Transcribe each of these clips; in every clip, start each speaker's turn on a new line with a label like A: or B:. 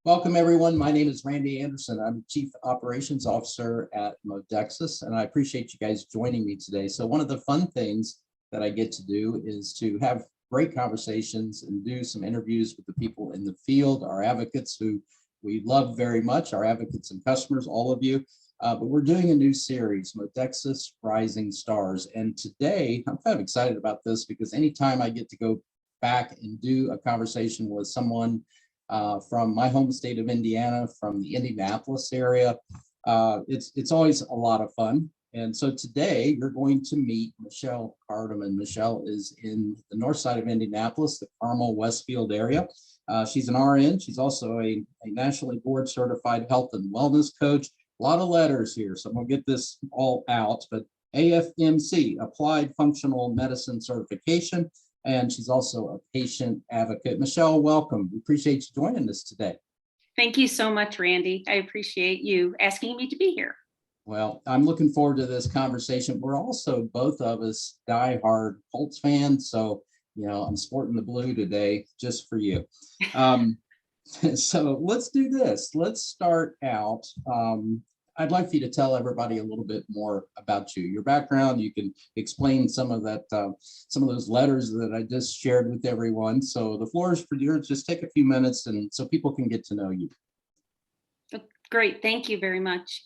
A: Welcome, everyone. My name is Randy Anderson. I'm Chief Operations Officer at Modexus, and I appreciate you guys joining me today. So one of the fun things that I get to do is to have great conversations and do some interviews with the people in the field, our advocates who we love very much, our advocates and customers, all of you. But we're doing a new series, Modexus Rising Stars. And today, I'm kind of excited about this because anytime I get to go back and do a conversation with someone from my home state of Indiana, from the Indianapolis area, it's always a lot of fun. And so today you're going to meet Michelle Cardimen. Michelle is in the north side of Indianapolis, the Carmel Westfield area. She's an RN. She's also a nationally board certified health and wellness coach. A lot of letters here, so I'm gonna get this all out, but AFMC, Applied Functional Medicine Certification, and she's also a patient advocate. Michelle, welcome. We appreciate you joining us today.
B: Thank you so much, Randy. I appreciate you asking me to be here.
A: Well, I'm looking forward to this conversation. We're also both of us diehard Colts fans, so I'm sporting the blue today just for you. So let's do this. Let's start out. I'd like for you to tell everybody a little bit more about you, your background. You can explain some of that, some of those letters that I just shared with everyone. So the floor is for yours. Just take a few minutes and so people can get to know you.
B: Great, thank you very much.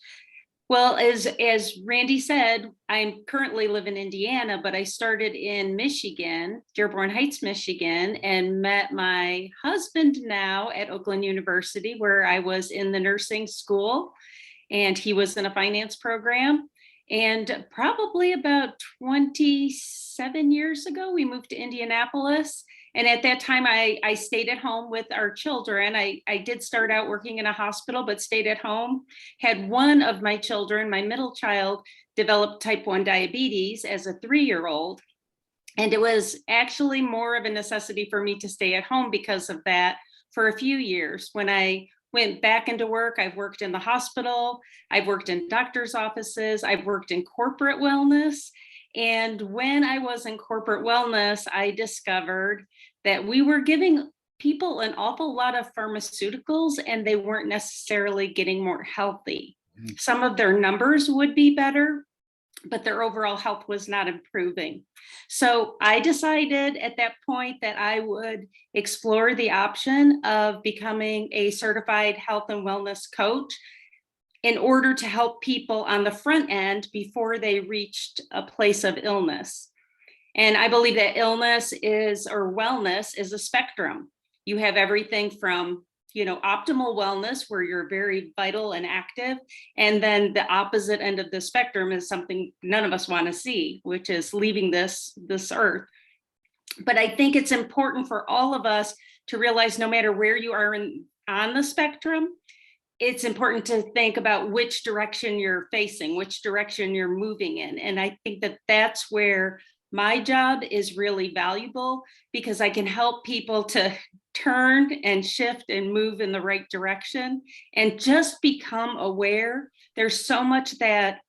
B: Well, as Randy said, I currently live in Indiana, but I started in Michigan, Dearborn Heights, Michigan, and met my husband now at Oakland University, where I was in the nursing school, and he was in a finance program. And probably about 27 years ago, we moved to Indianapolis. And at that time, I stayed at home with our children. I did start out working in a hospital, but stayed at home. Had one of my children, my middle child, develop type 1 diabetes as a 3-year-old. And it was actually more of a necessity for me to stay at home because of that for a few years. When I went back into work, I've worked in the hospital, I've worked in doctor's offices, I've worked in corporate wellness. And when I was in corporate wellness, I discovered that we were giving people an awful lot of pharmaceuticals and they weren't necessarily getting more healthy. Some of their numbers would be better, but their overall health was not improving. So I decided at that point that I would explore the option of becoming a certified health and wellness coach in order to help people on the front end before they reached a place of illness. And I believe that illness or wellness is a spectrum. You have everything from optimal wellness where you're very vital and active. And then the opposite end of the spectrum is something none of us want to see, which is leaving this earth. But I think it's important for all of us to realize no matter where you are on the spectrum, it's important to think about which direction you're facing, which direction you're moving in. And I think that that's where my job is really valuable because I can help people to turn and shift and move in the right direction and just become aware. There's so much that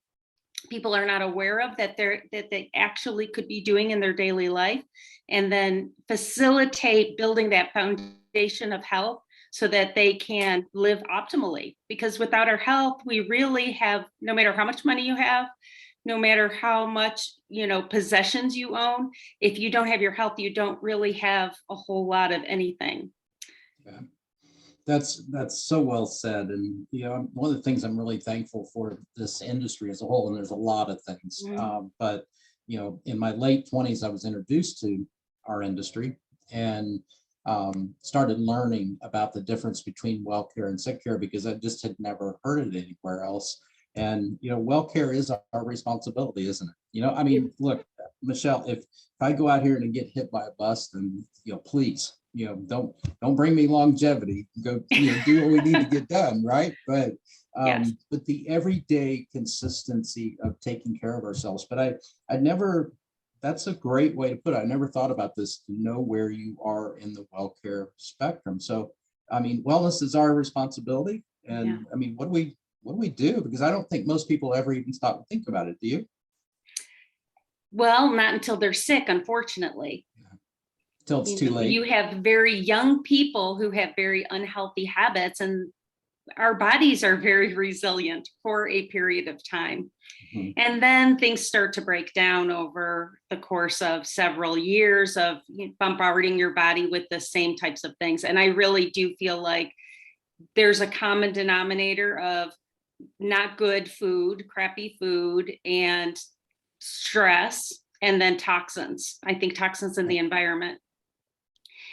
B: people are not aware of that they actually could be doing in their daily life, and then facilitate building that foundation of health so that they can live optimally. Because without our health, we really have, no matter how much money you have, no matter how much possessions you own, if you don't have your health, you don't really have a whole lot of anything.
A: Yeah. That's so well said. And one of the things I'm really thankful for this industry as a whole, and there's a lot of things, but in my late 20s, I was introduced to our industry and started learning about the difference between well care and sick care because I just had never heard it anywhere else. And well care is our responsibility, isn't it? I mean, look, Michelle, if I go out here and get hit by a bus, then please, don't bring me longevity. Go do what we need to get done, right? But
B: Yes.
A: But the everyday consistency of taking care of ourselves. But I never. That's a great way to put it. I never thought about this, to know where you are in the well care spectrum. So, I mean, wellness is our responsibility. And yeah. I mean, what do we do? Because I don't think most people ever even stop and think about it. Do you?
B: Well, not until they're sick, unfortunately.
A: Till it's too late.
B: You have very young people who have very unhealthy habits, and our bodies are very resilient for a period of time.
A: Mhm.
B: And then things start to break down over the course of several years of bombarding your body with the same types of things. And I really do feel like there's a common denominator of not good food, crappy food, and stress, and then toxins. I think toxins in the environment.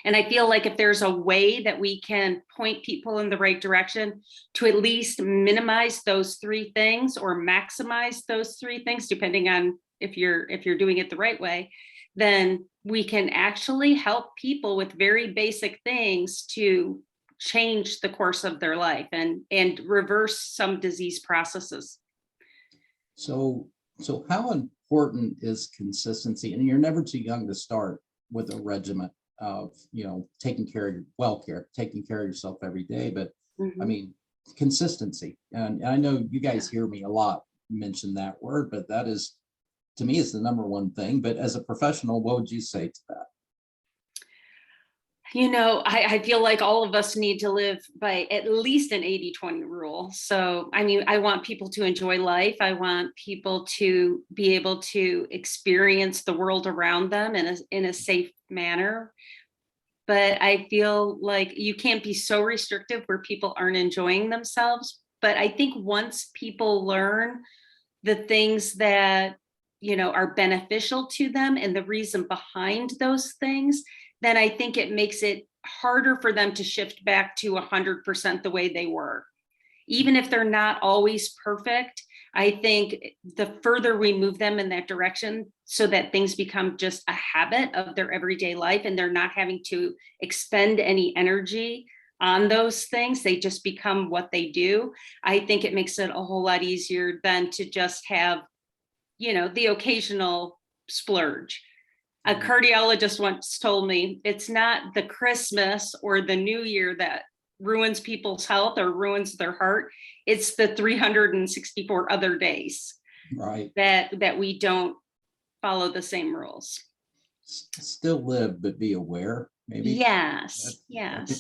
B: And I feel like if there's a way that we can point people in the right direction to at least minimize those three things or maximize those three things, depending on if you're doing it the right way, then we can actually help people with very basic things to change the course of their life and reverse some disease processes.
A: So how important is consistency? And you're never too young to start with a regimen of, taking care of taking care of yourself every day. But I mean, consistency. And I know you guys hear me a lot mention that word, but that is, to me, is the number one thing. But as a professional, what would you say to that?
B: I feel like all of us need to live by at least an 80-20 rule. So, I mean, I want people to enjoy life. I want people to be able to experience the world around them in a safe manner. But I feel like you can't be so restrictive where people aren't enjoying themselves. But I think once people learn the things that, are beneficial to them and the reason behind those things, then I think it makes it harder for them to shift back to 100% the way they were. Even if they're not always perfect, I think the further we move them in that direction so that things become just a habit of their everyday life and they're not having to expend any energy on those things, they just become what they do. I think it makes it a whole lot easier than to just have, the occasional splurge. A cardiologist once told me it's not the Christmas or the New Year that ruins people's health or ruins their heart. It's the 364 other days,
A: Right.
B: that we don't follow the same rules.
A: Still live, but be aware, maybe.
B: Yes.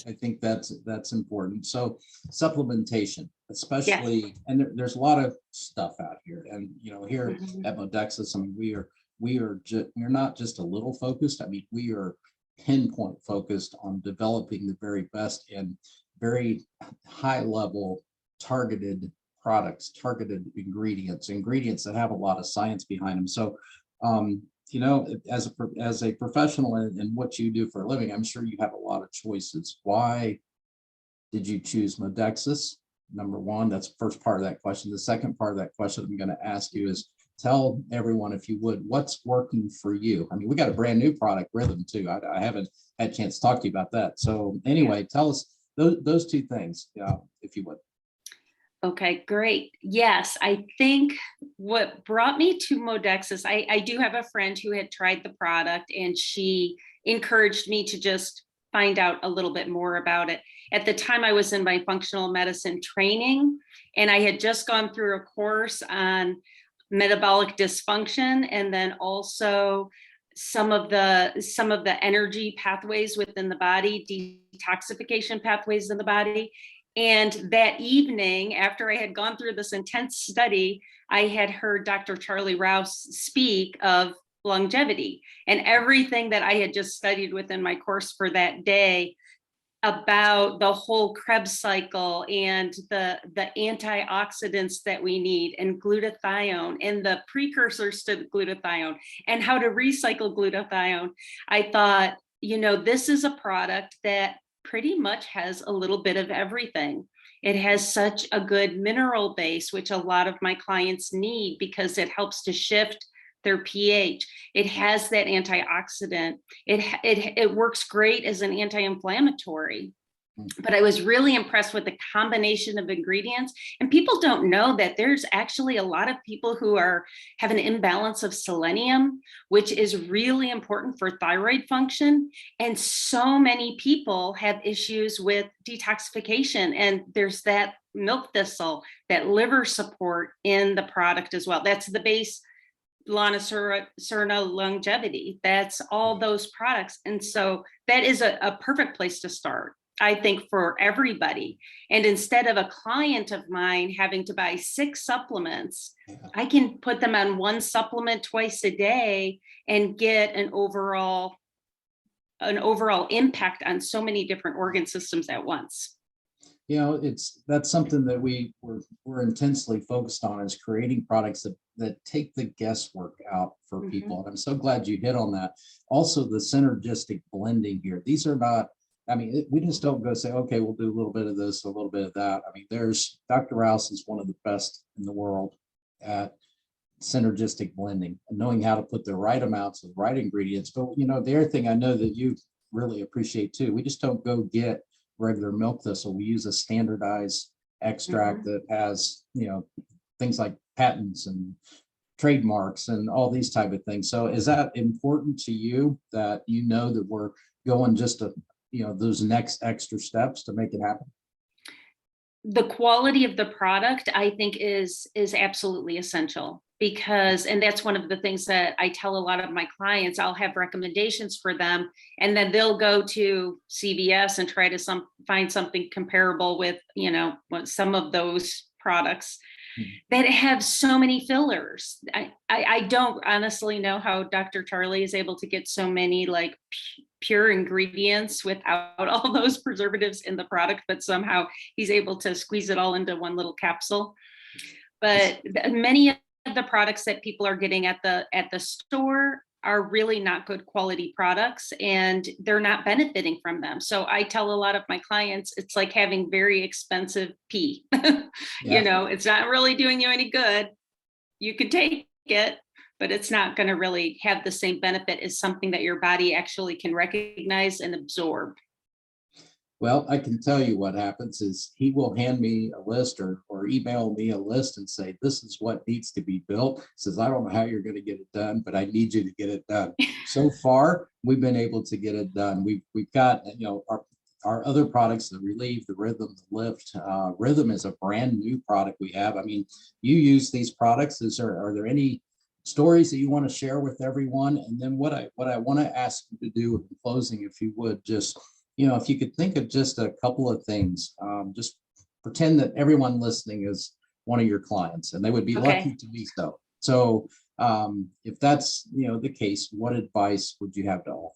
A: I think that's important. So supplementation, especially,
B: Yes.
A: and there's a lot of stuff out here. And here
B: Mhm.
A: at Modexus, I mean, we're not just a little focused. I mean, we are pinpoint focused on developing the very best and very high level targeted products, targeted ingredients that have a lot of science behind them. So as a professional in what you do for a living, I'm sure you have a lot of choices. Why did you choose Modexus? Number one, that's the first part of that question. The second part of that question I'm going to ask you is, tell everyone, if you would, what's working for you. I mean, we got a brand new product, Rhythm, too. I haven't had a chance to talk to you about that. So anyway, tell us those two things, if you would.
B: Okay, great. Yes, I think what brought me to Modexus, I do have a friend who had tried the product and she encouraged me to just find out a little bit more about it. At the time, I was in my functional medicine training and I had just gone through a course on metabolic dysfunction and then also some of the energy pathways within the body, detoxification pathways in the body. And that evening, after I had gone through this intense study, I had heard Dr. Charlie Rouse speak of longevity and everything that I had just studied within my course for that day about the whole Krebs cycle and the antioxidants that we need and glutathione and the precursors to glutathione and how to recycle glutathione. I thought, this is a product that pretty much has a little bit of everything. It has such a good mineral base, which a lot of my clients need because it helps to shift their pH. It has that antioxidant. It works great as an anti-inflammatory. But I was really impressed with the combination of ingredients. And people don't know that there's actually a lot of people who have an imbalance of selenium, which is really important for thyroid function. And so many people have issues with detoxification. And there's that milk thistle, that liver support in the product as well. That's the base Cerna longevity. That's all those products. And so that is a perfect place to start, I think, for everybody. And instead of a client of mine having to buy 6 supplements, I can put them on one supplement twice a day and get an overall impact on so many different organ systems at once.
A: You know, that's something that we're intensely focused on, is creating products that take the guesswork out for people. And I'm so glad you hit on that. Also, the synergistic blending here. These are not, I mean, we just don't go say, okay, we'll do a little bit of this, a little bit of that. I mean, Dr. Rouse is one of the best in the world at synergistic blending and knowing how to put the right amounts of right ingredients. But, you know, the other thing I know that you really appreciate too, we just don't go get regular milk thistle. We use a standardized extract that has, you know, things like patents and trademarks and all these type of things. So is that important to you, that you know that we're going just to, you know, those next extra steps to make it happen?
B: The quality of the product, I think, is absolutely essential, because, and that's one of the things that I tell a lot of my clients. I'll have recommendations for them, and then they'll go to CVS and try to find something comparable with, you know, some of those products that have so many fillers. I don't honestly know how Dr. Charlie is able to get so many like pure ingredients without all those preservatives in the product, but somehow he's able to squeeze it all into one little capsule. But many of the products that people are getting at the store are really not good quality products, and they're not benefiting from them. So I tell a lot of my clients, it's like having very expensive pee. You know, it's not really doing you any good. You could take it, but it's not going to really have the same benefit as something that your body actually can recognize and absorb.
A: Well, I can tell you what happens is he will hand me a list or email me a list and say, this is what needs to be built. He says, I don't know how you're going to get it done, but I need you to get it done. So far, we've been able to get it done. We've got, you know, our other products, the Relieve, the Rhythm, the Lift. Rhythm is a brand new product we have. I mean, you use these products. Are there any stories that you want to share with everyone? And then what I want to ask you to do in closing, if you would, just, you know, if you could think of just a couple of things, just pretend that everyone listening is one of your clients, and they would be lucky to be so. So if that's, you know, the case, what advice would you have to offer?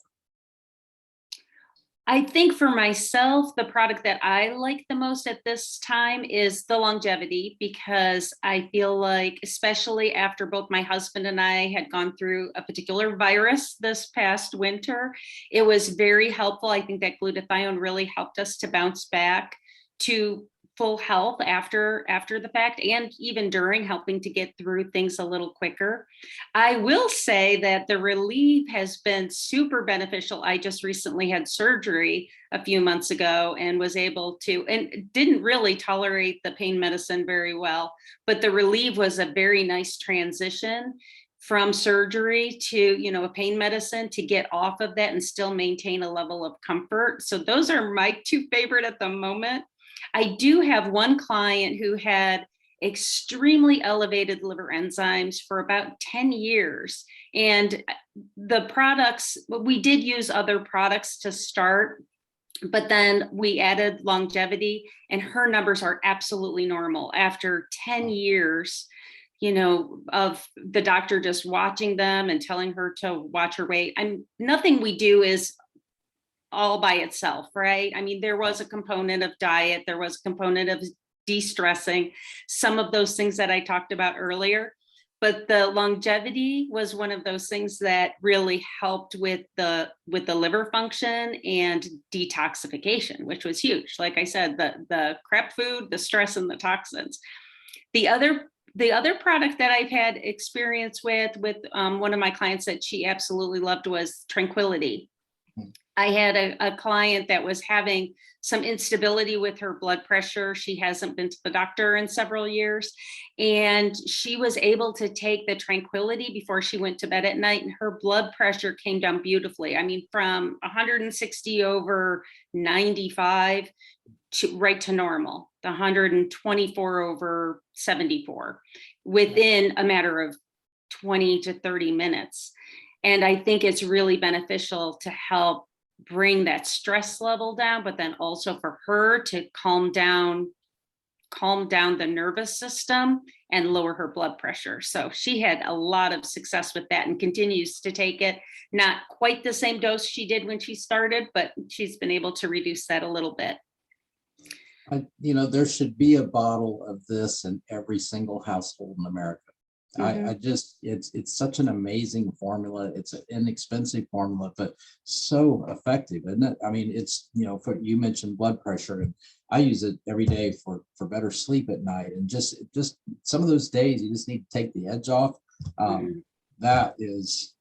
B: I think for myself, the product that I like the most at this time is the longevity, because I feel like, especially after both my husband and I had gone through a particular virus this past winter, it was very helpful. I think that glutathione really helped us to bounce back to full health after the fact, and even during, helping to get through things a little quicker. I will say that the Relief has been super beneficial. I just recently had surgery a few months ago and was able to, and didn't really tolerate the pain medicine very well, but the Relief was a very nice transition from surgery to, you know, a pain medicine, to get off of that and still maintain a level of comfort. So those are my 2 favorite at the moment. I do have one client who had extremely elevated liver enzymes for about 10 years. And the products, we did use other products to start, but then we added longevity, and her numbers are absolutely normal after 10 years, you know, of the doctor just watching them and telling her to watch her weight. Nothing we do is all by itself, right? I mean, there was a component of diet, there was a component of de-stressing, some of those things that I talked about earlier, but the longevity was one of those things that really helped with the liver function and detoxification, which was huge. Like I said, the crap food, the stress, and the toxins. The other product that I've had experience with one of my clients that she absolutely loved was Tranquility. I had a client that was having some instability with her blood pressure. She hasn't been to the doctor in several years, and she was able to take the Tranquility before she went to bed at night, and her blood pressure came down beautifully. I mean, from 160/95 to right to normal, the 124/74, within a matter of 20 to 30 minutes. And I think it's really beneficial to help bring that stress level down, but then also for her to calm down the nervous system and lower her blood pressure. So she had a lot of success with that and continues to take it. Not quite the same dose she did when she started, but she's been able to reduce that a little bit.
A: There should be a bottle of this in every single household in America. It's such an amazing formula. It's an inexpensive formula, but so effective, isn't it? I mean, it's, you mentioned blood pressure, and I use it every day for better sleep at night. And just some of those days you just need to take the edge off. That is,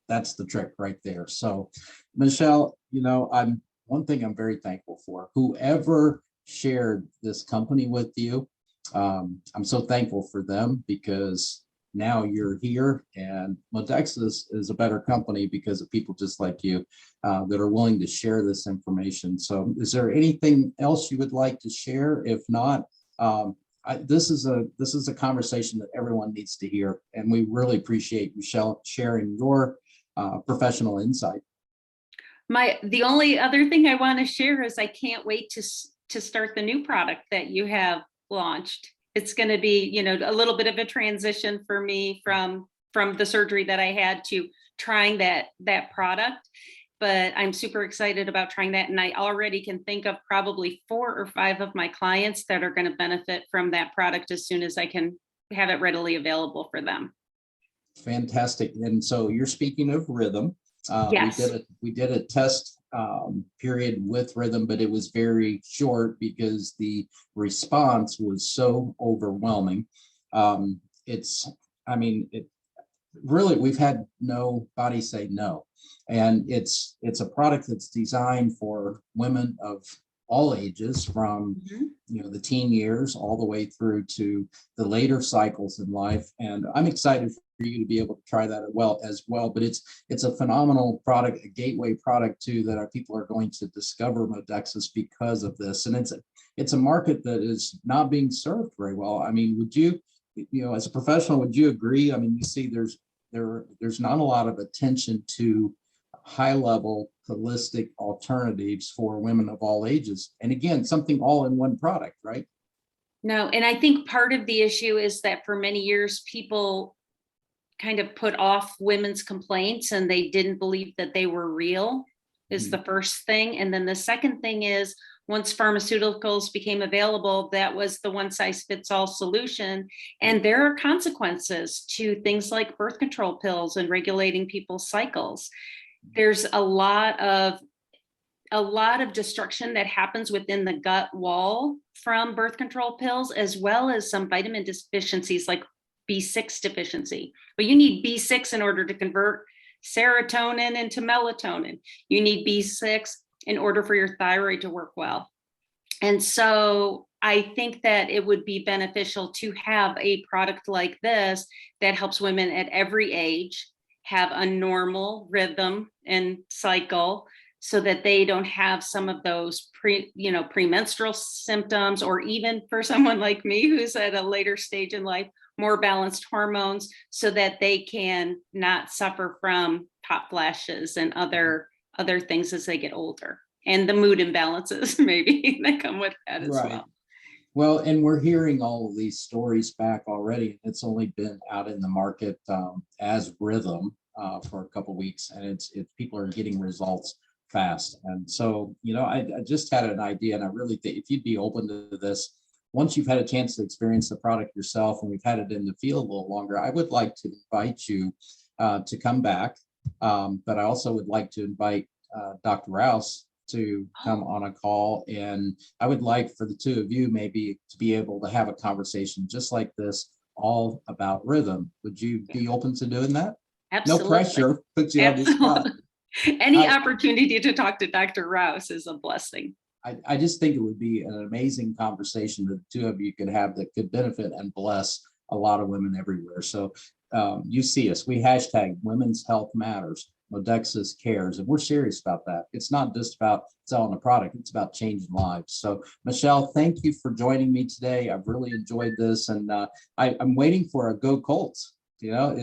A: that's the trick right there. So Michelle, one thing I'm very thankful for, whoever shared this company with you. I'm so thankful for them, because now you're here, and Modexus is a better company because of people just like you that are willing to share this information. So is there anything else you would like to share? If not, this is a conversation that everyone needs to hear, and we really appreciate Michelle sharing your professional insight.
B: The only other thing I want to share is I can't wait to start the new product that you have launched. It's going to be, a little bit of a transition for me from the surgery that I had to trying that product, but I'm super excited about trying that. And I already can think of probably 4 or 5 of my clients that are going to benefit from that product as soon as I can have it readily available for them.
A: Fantastic. And so you're speaking of Rhythm.
B: Yes.
A: We did a test period with Rhythm, but it was very short because the response was so overwhelming. Really, we've had nobody say no. And it's a product that's designed for women of all ages, from the teen years all the way through to the later cycles in life. And I'm excited for you to be able to try that as well. But it's a phenomenal product, a gateway product too, that our people are going to discover Modexus because of this. And it's a market that is not being served very well. I mean, would you, as a professional, would you agree? I mean, you see there's not a lot of attention to high-level holistic alternatives for women of all ages. And again, something all in one product, right?
B: No, and I think part of the issue is that for many years, people kind of put off women's complaints and they didn't believe that they were real, is the first thing. And then the second thing is, once pharmaceuticals became available, that was the one-size-fits-all solution. And there are consequences to things like birth control pills and regulating people's cycles. There's a lot of destruction that happens within the gut wall from birth control pills, as well as some vitamin deficiencies like B6 deficiency. But you need B6 in order to convert serotonin into melatonin. You need B6 in order for your thyroid to work well. And so I think that it would be beneficial to have a product like this that helps women at every age have a normal rhythm and cycle, so that they don't have some of those premenstrual symptoms, or even for someone like me who's at a later stage in life, more balanced hormones, so that they can not suffer from hot flashes and other things as they get older, and the mood imbalances maybe that come with that as well.
A: Well, and we're hearing all of these stories back already. It's only been out in the market as Rhythm for a couple of weeks, and it's people are getting results fast. And so, I just had an idea, and I really think if you'd be open to this, once you've had a chance to experience the product yourself, and we've had it in the field a little longer, I would like to invite you to come back. But I also would like to invite Dr. Rouse to come on a call. And I would like for the two of you maybe to be able to have a conversation just like this, all about Rhythm. Would you be open to doing that?
B: Absolutely.
A: No pressure, puts you on the spot.
B: Any opportunity to talk to Dr. Rouse is a blessing.
A: I just think it would be an amazing conversation that the two of you could have that could benefit and bless a lot of women everywhere. So you see us, we hashtag Women's Health Matters, Modexus Cares, and we're serious about that. It's not just about selling a product, it's about changing lives. So Michelle, thank you for joining me today. I've really enjoyed this, and I'm waiting for a Go Colts. You know,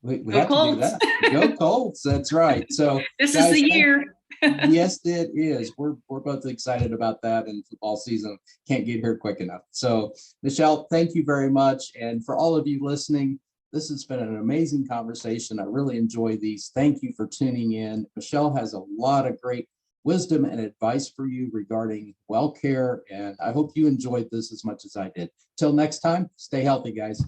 A: we
B: Go
A: have to do
B: Colts.
A: that. Go Colts. That's right. So
B: This is
A: guys,
B: the year.
A: yes, it is. We're both excited about that, and football season can't get here quick enough. So Michelle, thank you very much. And for all of you listening, this has been an amazing conversation. I really enjoy these. Thank you for tuning in. Michelle has a lot of great wisdom and advice for you regarding well care, and I hope you enjoyed this as much as I did. Till next time, stay healthy, guys.